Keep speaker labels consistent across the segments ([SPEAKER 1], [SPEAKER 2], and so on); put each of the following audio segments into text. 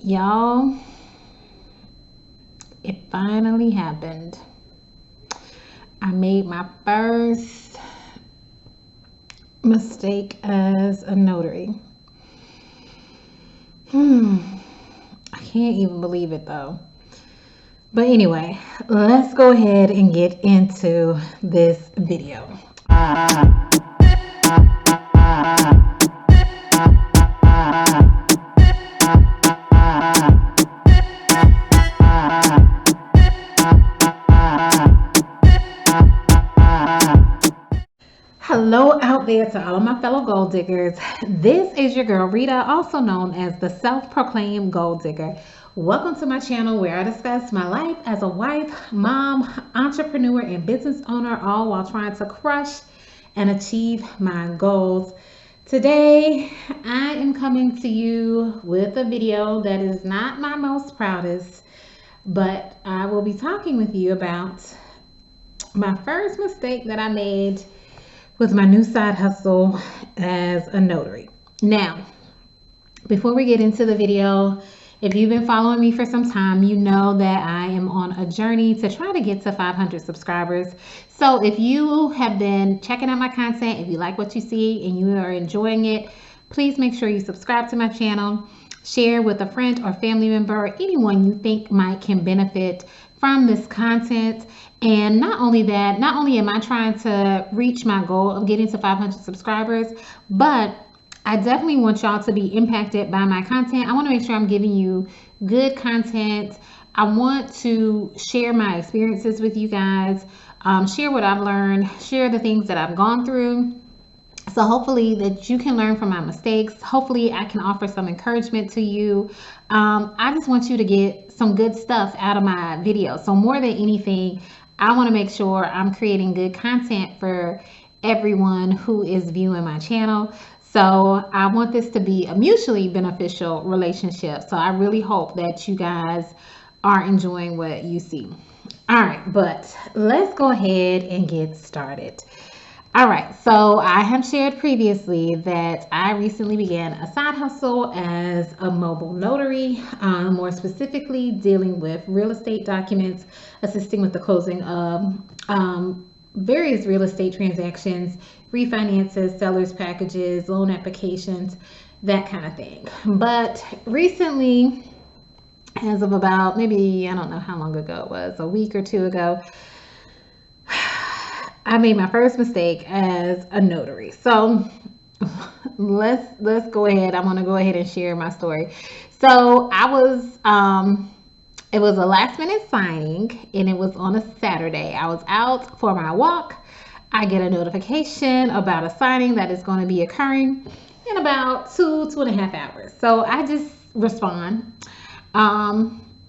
[SPEAKER 1] Y'all, it finally happened. I made my first mistake as a notary. I can't even believe it though. But anyway, let's go ahead and get into this video. Hello out there to all of my fellow gold diggers. This is your girl Rita, also known as the self-proclaimed gold digger. Welcome to my channel where I discuss my life as a wife, mom, entrepreneur, and business owner, all while trying to crush and achieve my goals. Today, I am coming to you with a video that is not my most proudest, but I will be talking with you about my first mistake that I made with my new side hustle as a notary. Now, before we get into the video, if you've been following me for some time, you know that I am on a journey to try to get to 500 subscribers. So if you have been checking out my content, if you like what you see and you are enjoying it, please make sure you subscribe to my channel, share with a friend or family member or anyone you think can benefit from this content. And not only that, not only am I trying to reach my goal of getting to 500 subscribers, but I definitely want y'all to be impacted by my content. I want to make sure I'm giving you good content. I want to share my experiences with you guys, share what I've learned, share the things that I've gone through. So hopefully that you can learn from my mistakes. Hopefully I can offer some encouragement to you. I just want you to get some good stuff out of my video. So more than anything, I want to make sure I'm creating good content for everyone who is viewing my channel. So I want this to be a mutually beneficial relationship. So I really hope that you guys are enjoying what you see. All right, but let's go ahead and get started. All right, so I have shared previously that I recently began a side hustle as a mobile notary, more specifically dealing with real estate documents, assisting with the closing of various real estate transactions, refinances, sellers packages, loan applications, that kind of thing. But recently, as of about maybe, I don't know how long ago it was, a week or two ago, I made my first mistake as a notary. So let's go ahead. I'm gonna go ahead and share my story. So it was a last minute signing and it was on a Saturday. I was out for my walk. I get a notification about a signing that is going to be occurring in about 2.5 hours. So I just respond.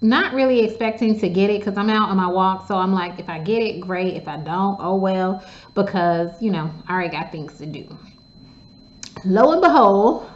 [SPEAKER 1] Not really expecting to get it because I'm out on my walk. So I'm like, if I get it, great. If I don't, oh well, because, you know, I already got things to do. Lo and behold,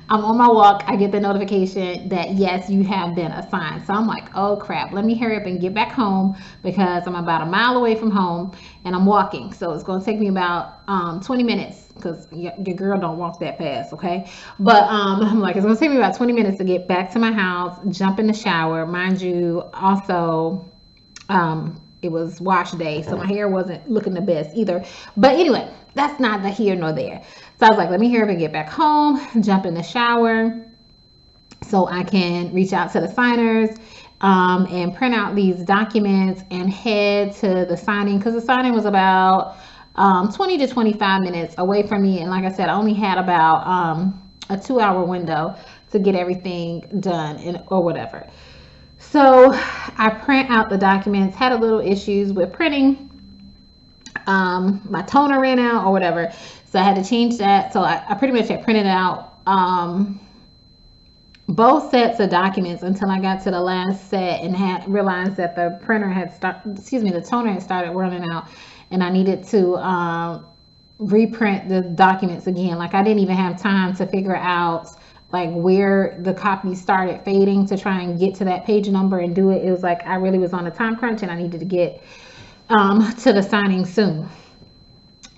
[SPEAKER 1] I'm on my walk. I get the notification that, yes, you have been assigned. So I'm like, oh crap, let me hurry up and get back home because I'm about a mile away from home and I'm walking. So it's going to take me about 20 minutes because your girl don't walk that fast, okay? But I'm like, it's going to take me about 20 minutes to get back to my house, jump in the shower. Mind you, also, it was wash day, so my hair wasn't looking the best either. But anyway, that's neither here nor there. So I was like, let me hurry up and get back home, jump in the shower so I can reach out to the signers and print out these documents and head to the signing, because the signing was about 20 to 25 minutes away from me. And like I said, I only had about a 2-hour window to get everything done or whatever. So I print out the documents, had a little issues with printing. My toner ran out or whatever. So I had to change that. So I pretty much had printed out both sets of documents until I got to the last set and had realized that the toner had started running out and I needed to reprint the documents again. Like I didn't even have time to figure out like where the copy started fading to try and get to that page number and do it. It was like I really was on a time crunch and I needed to get to the signing soon.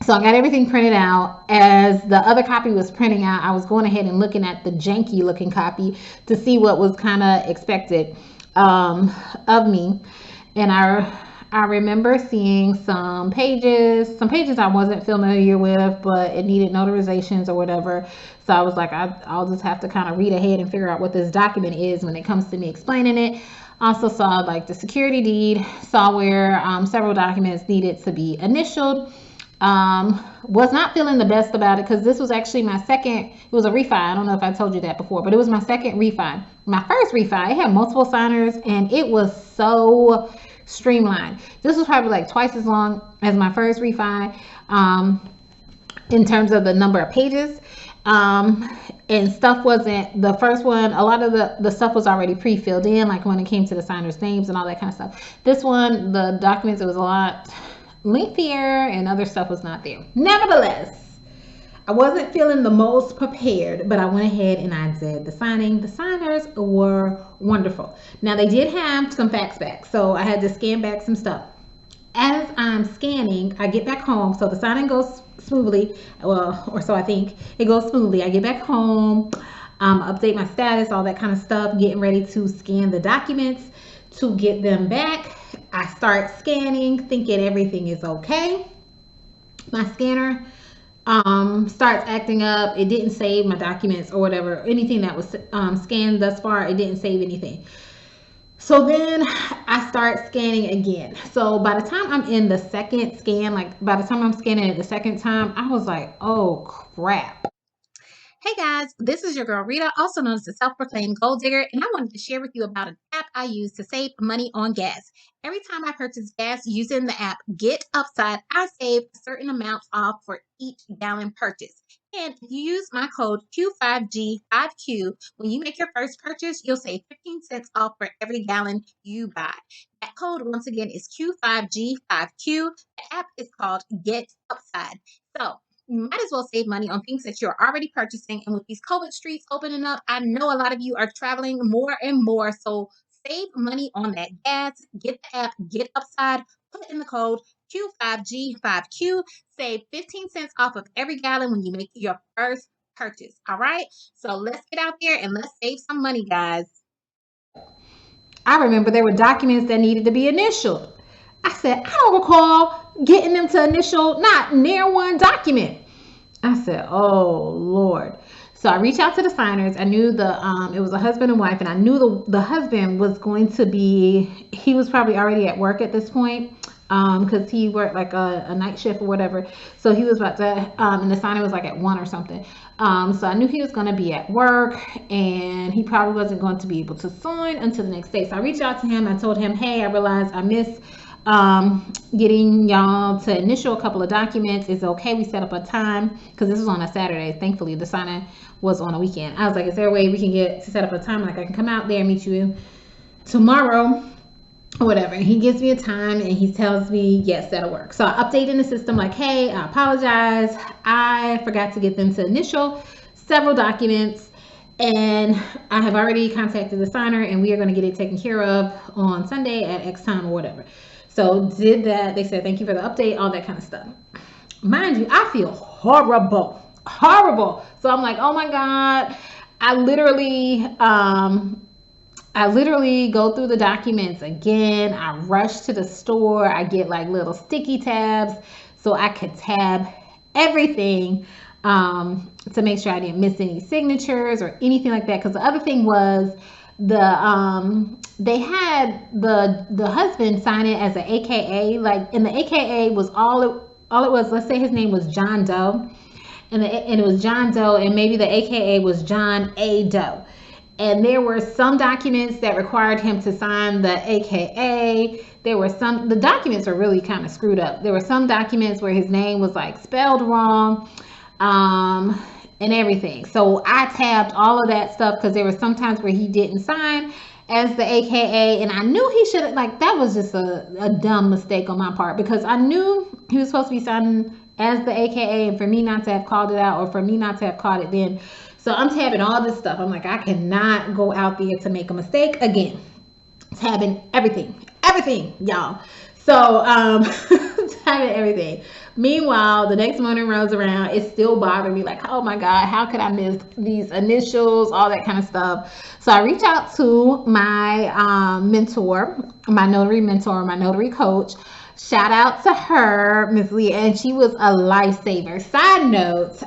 [SPEAKER 1] So I got everything printed out. As the other copy was printing out, I was going ahead and looking at the janky looking copy to see what was kind of expected of me. And I remember seeing some pages I wasn't familiar with, but it needed notarizations or whatever. So I was like, I'll just have to kind of read ahead and figure out what this document is when it comes to me explaining it. Also saw like the security deed, saw where several documents needed to be initialed. Was not feeling the best about it because this was actually my second. It was a refi. I don't know if I told you that before, but it was my second refi. My first refi, it had multiple signers and it was so streamlined. This was probably like twice as long as my first refi, in terms of the number of pages. And stuff wasn't, the first one, a lot of the stuff was already pre-filled in, like when it came to the signers' names and all that kind of stuff. This one, the documents, it was a lot lengthier and other stuff was not there. Nevertheless, I wasn't feeling the most prepared, but I went ahead and I did the signing. The signers were wonderful. Now they did have some facts back, so I had to scan back some stuff. As I'm scanning, I get back home, so the signing goes smoothly, well, or so I think. It goes smoothly. I get back home, update my status, all that kind of stuff, getting ready to scan the documents to get them back. I start scanning, thinking everything is okay. My scanner starts acting up. It didn't save my documents or whatever, anything that was scanned thus far. It didn't save anything. So then I start scanning again. So by the time I'm in the second scan, like by the time I'm scanning it the second time, I was like, oh crap. Hey guys, this is your girl Rita, also known as the self-proclaimed gold digger, and I wanted to share with you about an app I use to save money on gas. Every time I purchase gas using the app Get Upside, I save a certain amount off for each gallon purchase. And if you use my code Q5G5Q, when you make your first purchase, you'll save 15 cents off for every gallon you buy. That code, once again, is Q5G5Q. The app is called Get Upside. So you might as well save money on things that you're already purchasing. And with these COVID streets opening up, I know a lot of you are traveling more and more. So save money on that gas. Get the app, Get Upside, put in the code Q5G5Q, save 15 cents off of every gallon when you make your first purchase. All right. So let's get out there and let's save some money, guys. I remember there were documents that needed to be initialed. I said, I don't recall getting them to initial not near one document. I said, oh Lord. So I reached out to the signers. I knew it was a husband and wife, and I knew the husband was going to be, he was probably already at work at this point, because he worked like a night shift or whatever. So he was about to, and the signer was like at 1 or something. So I knew he was going to be at work and he probably wasn't going to be able to sign until the next day. So I reached out to him. I told him, hey, I realized I missed getting y'all to initial a couple of documents. Is okay, we set up a time, because this was on a Saturday. Thankfully the signing was on a weekend. I was like, is there a way we can get to set up a time, like I can come out there and meet you tomorrow or whatever? And he gives me a time and he tells me yes, that'll work. So I update in the system like, hey, I apologize, I forgot to get them to initial several documents, and I have already contacted the signer and we are going to get it taken care of on Sunday at X time or whatever. So did that. They said, thank you for the update, all that kind of stuff. Mind you, I feel horrible. So I'm like, oh my God. I literally go through the documents again. I rush to the store. I get like little sticky tabs so I could tab everything, to make sure I didn't miss any signatures or anything like that. Because the other thing was, they had the husband sign it as an AKA, like, and the AKA was all it was. Let's say his name was John Doe, and it was John Doe, and maybe the AKA was John A. Doe. And there were some documents that required him to sign the AKA. The documents are really kind of screwed up. There were some documents where his name was like spelled wrong, and everything. So I tabbed all of that stuff because there were some times where he didn't sign as the AKA, and I knew he should have, like, that was just a dumb mistake on my part, because I knew he was supposed to be signing as the AKA, and for me not to have called it out, or for me not to have caught it then. So I'm tabbing all this stuff. I'm like, I cannot go out there to make a mistake again. Tabbing everything, y'all. So, time and everything. Meanwhile, the next morning rolls around, it still bothered me. Like, oh my God, how could I miss these initials, all that kind of stuff. So I reach out to my mentor, my notary mentor, my notary coach. Shout out to her, Miss Leah, and she was a lifesaver. Side note,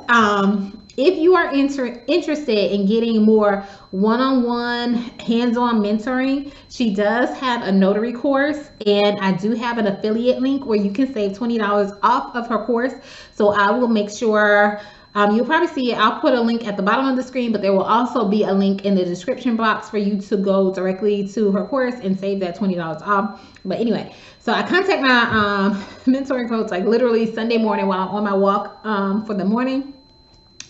[SPEAKER 1] if you are interested in getting more one-on-one hands-on mentoring, she does have a notary course, and I do have an affiliate link where you can save $20 off of her course. So I will make sure you'll probably see it. I'll put a link at the bottom of the screen, but there will also be a link in the description box for you to go directly to her course and save that $20 off. But anyway, so I contact my mentoring coach like literally Sunday morning while I'm on my walk for the morning.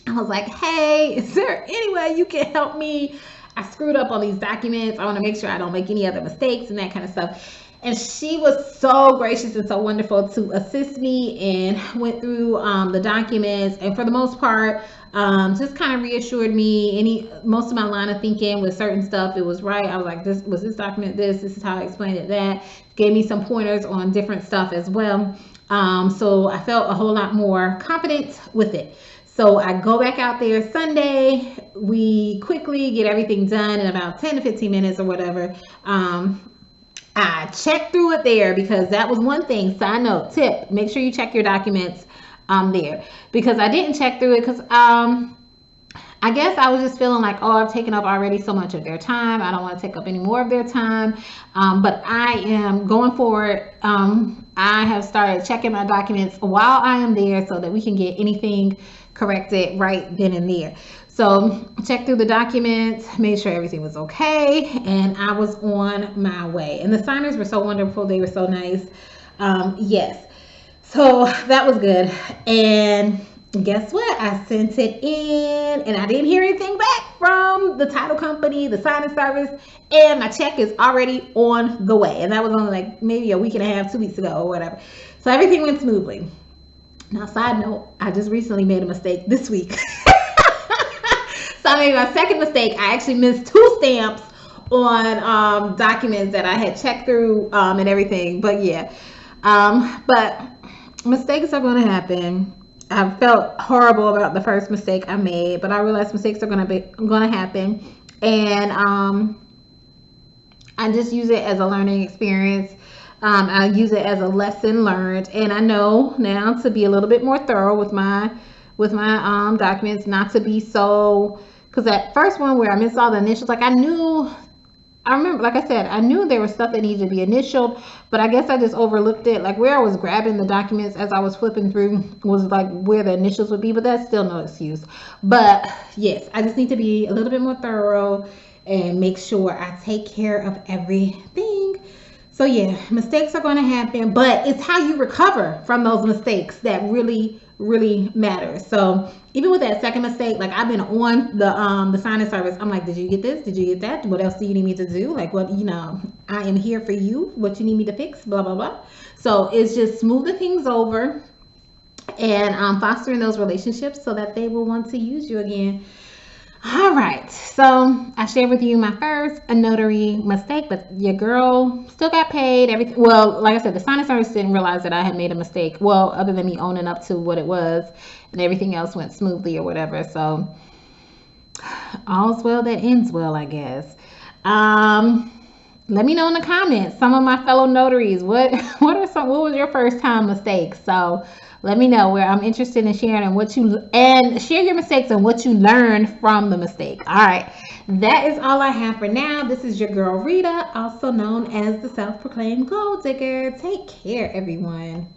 [SPEAKER 1] I was like, hey, is there any way you can help me? I screwed up on these documents. I want to make sure I don't make any other mistakes and that kind of stuff. And she was so gracious and so wonderful to assist me and went through the documents. And for the most part, just kind of reassured me. Most of my line of thinking with certain stuff, it was right. I was like, this was this document, this is how I explained it, that. Gave me some pointers on different stuff as well. So I felt a whole lot more confident with it. So I go back out there Sunday. We quickly get everything done in about 10 to 15 minutes or whatever. I checked through it there because that was one thing. Side note, tip, make sure you check your documents there. Because I didn't check through it because I guess I was just feeling like, oh, I've taken up already so much of their time. I don't want to take up any more of their time. But I am going forward. I have started checking my documents while I am there so that we can get anything corrected right then and there. So check through the documents, made sure everything was okay, and I was on my way. And the signers were so wonderful. They were so nice. Yes. So that was good. And guess what? I sent it in and I didn't hear anything back from the title company, the signing service, and my check is already on the way. And that was only like maybe a week and a half, 2 weeks ago or whatever. So everything went smoothly. Now, side note, I just recently made a mistake this week. So I made my second mistake. I actually missed 2 stamps on documents that I had checked through and everything. But yeah, but mistakes are going to happen. I felt horrible about the first mistake I made, but I realized mistakes are going to happen, and I just use it as a learning experience. I use it as a lesson learned, and I know now to be a little bit more thorough with my documents, not to be so, because that first one where I missed all the initials, like I remember, like I said, I knew there was stuff that needed to be initialed, but I guess I just overlooked it. Like where I was grabbing the documents as I was flipping through was like where the initials would be, but that's still no excuse. But yes, I just need to be a little bit more thorough and make sure I take care of everything. So yeah, mistakes are going to happen, but it's how you recover from those mistakes that really matters. So even with that second mistake, like I've been on the signing service. I'm like, did you get this? Did you get that? What else do you need me to do? Like what, I am here for you. What you need me to fix, blah, blah, blah. So it's just smoothing things over and fostering those relationships so that they will want to use you again. All right, so I shared with you my first notary mistake, but your girl still got paid. Everything. Well, like I said, the signing service didn't realize that I had made a mistake. Well, other than me owning up to what it was, and everything else went smoothly or whatever. So all's well that ends well, I guess. Let me know in the comments, some of my fellow notaries, what was your first time mistakes? So let me know, where I'm interested in sharing and share your mistakes and what you learned from the mistake. All right, that is all I have for now. This is your girl Rita, also known as the self-proclaimed gold digger. Take care, everyone.